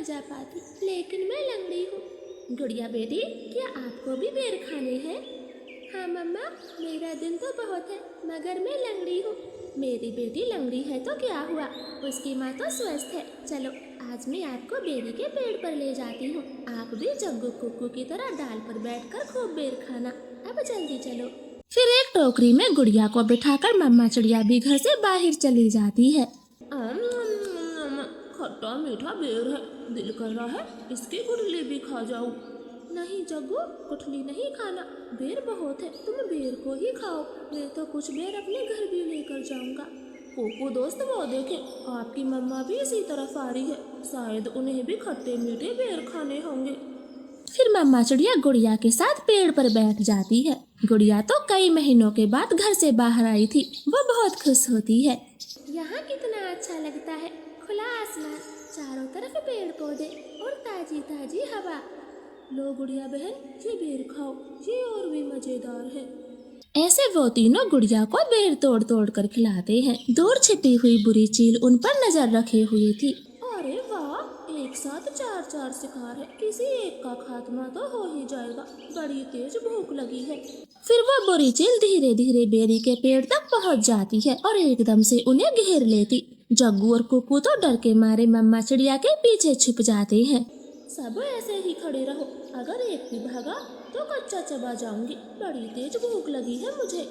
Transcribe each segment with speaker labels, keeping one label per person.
Speaker 1: जा पाती, लेकिन मैं लंगड़ी हूँ। गुड़िया बेटी, क्या आपको भी बेर खाने हैं? हाँ मम्मा, मेरा दिन तो बहुत है, मगर मैं लंगड़ी हूँ। मेरी बेटी लंगड़ी है तो क्या हुआ, उसकी माँ तो स्वस्थ है। चलो आज मैं आपको बेरी के पेड़ पर ले जाती हूँ। आप भी जग्गू कुक्कू की तरह डाल पर बैठकर खूब बेर खाना। अब जल्दी चलो। फिर एक टोकरी में गुड़िया को बिठाकर मम्मा चिड़िया भी घर से बाहर चली जाती है। खट्टा मीठा बेर है, दिल कर रहा है इसकी गुठली भी खा जाऊं। नहीं जग्गू, गुठली नहीं खाना, बेर बहुत है, तुम बेर को ही खाओ। मैं तो कुछ बेर अपने घर भी लेकर जाऊंगा। कुकू दोस्त, वो देखे आपकी मम्मा भी इसी तरफ आ रही है, शायद उन्हें भी खट्टे मीठे बेर खाने होंगे। फिर मम्मा चिड़िया गुड़िया के साथ पेड़ पर बैठ जाती है। गुड़िया तो कई महीनों के बाद घर से बाहर आई थी, वो बहुत खुश होती है। यहाँ कितना अच्छा लगता है, खुला आसमान, चारों तरफ पेड़ पौधे और ताजी ताजी हवा। लो गुड़िया बहन, ये बेर खाओ, ये और भी मजेदार है। ऐसे वो तीनों गुड़िया को बेर तोड़ तोड़ कर खिलाते हैं। दूर छिपी हुई बुरी चील उन पर नजर रखे हुई थी। अरे वाह, एक साथ चार चार शिकार है, किसी एक का खात्मा तो हो ही जाएगा, बड़ी तेज भूख लगी है। फिर वो बुरी चील धीरे धीरे बेरी के पेड़ तक पहुंच जाती है और एकदम से उन्हें घेर लेती। जग्गू और कुकू तो डर के मारे मम्मा चिड़िया के पीछे छुप जाते हैं। सब ऐसे ही खड़े रहो, अगर एक भी भागा तो कच्चा चबा जाऊंगी, बड़ी तेज भूख लगी है मुझे।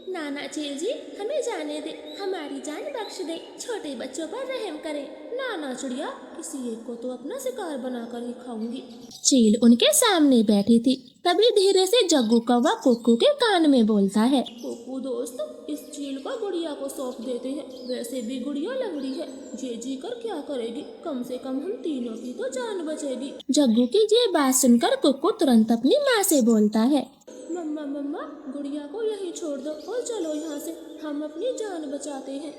Speaker 1: नाना चील जी, हमें जाने दे, हमारी जान बख्श दे, छोटे बच्चों पर रहम करें। नाना चिड़िया, किसी एक को तो अपना शिकार बनाकर ही खाऊंगी। चील उनके सामने बैठी थी, तभी धीरे से जग्गू कौवा कुक्कू के कान में बोलता है। कुक्कू दोस्त, इस चील को गुड़िया को सौंप देते हैं, वैसे भी गुड़िया लंगड़ी है, ये जी कर क्या करेगी, कम से कम हम तीनों की तो जान बचेगी। जग्गू की ये बात सुनकर कुक्कू तुरंत अपनी माँ से बोलता है। मम्मा मम्मा, गुड़िया को यहीं छोड़ दो और चलो यहाँ से, हम अपनी जान बचाते हैं।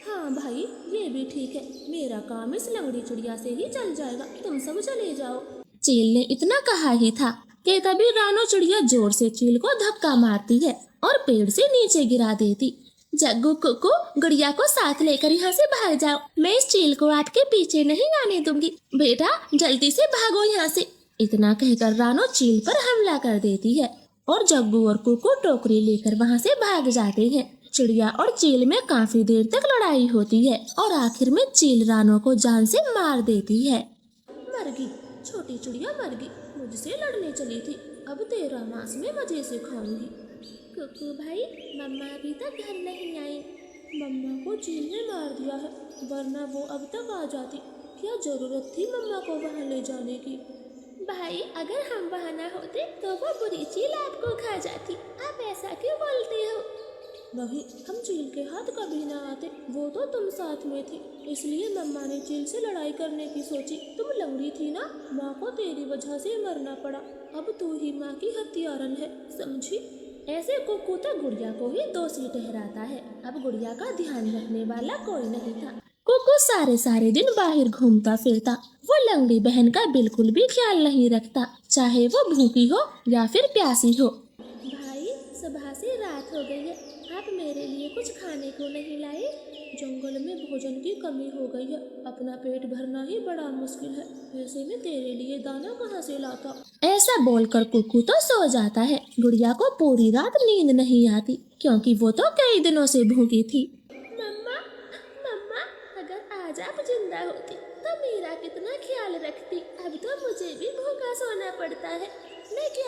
Speaker 1: हाँ भाई, ये भी ठीक है, मेरा काम इस लंगड़ी चिड़िया से ही चल जाएगा, तुम सब चले जाओ। चील ने इतना कहा ही था कि तभी रानो चिड़िया जोर से चील को धक्का मारती है और पेड़ से नीचे गिरा देती। जग्गू कुक्कू, गुड़िया को साथ लेकर यहाँ से भाग जाओ, मैं इस चील को आपके पीछे नहीं आने दूंगी। बेटा जल्दी से भागो यहाँ से। इतना कहकर रानो चील पर हमला कर देती है और जग्गू और कुक्कू टोकरी लेकर वहाँ से भाग जाते हैं। चिड़िया और चील में काफी देर तक लड़ाई होती है और आखिर में चील रानो को जान से मार देती है। मर गई, छोटी चिड़िया मर गई, मुझसे लड़ने चली थी, अब तेरा मांस में मजे से खाऊंगी। कुक्कू भाई, मम्मा अभी तक घर नहीं आई। मम्मा को चील ने मार दिया है, वरना वो अब तक आ जाती। क्या जरूरत थी मम्मा को वहाँ ले जाने की? भाई, अगर हम वहाँ ना होते तो वो बुरी चील आपको खा जाती, आप ऐसा क्यों बोलते हो? नहीं, हम चील के हाथ कभी ना आते, वो तो तुम साथ में थी, इसलिए मम्मा ने चील से लड़ाई करने की सोची। तुम लंगड़ी थी ना, माँ को तेरी वजह से मरना पड़ा, अब तू ही माँ की हत्यारन है, समझी? ऐसे कुक्कू तो गुड़िया को ही दोषी ठहराता है, अब गुड़िया का ध्यान रखने वाला कोई नहीं था। कुक्कू सारे सारे दिन बाहर घूमता फिरता, वो लंगड़ी बहन का बिल्कुल भी ख्याल नहीं रखता, चाहे वो भूखी हो या फिर प्यासी हो। भाई, सुबह से रात हो गई है, आप मेरे लिए कुछ खाने को नहीं लाए? जंगल में भोजन की कमी हो गई है, अपना पेट भरना ही बड़ा मुश्किल है, ऐसे में तेरे लिए दाना कहाँ से लाता? ऐसा बोलकर कुक्कू तो सो जाता है। गुड़िया को पूरी रात नींद नहीं आती, क्योंकि वो तो कई दिनों से भूखी थी। मम्मा मम्मा, अगर आज आप जिंदा होती तो मेरा कितना ख्याल रखती, अब तो मुझे भी भूखा सोना पड़ता है, मैं क्या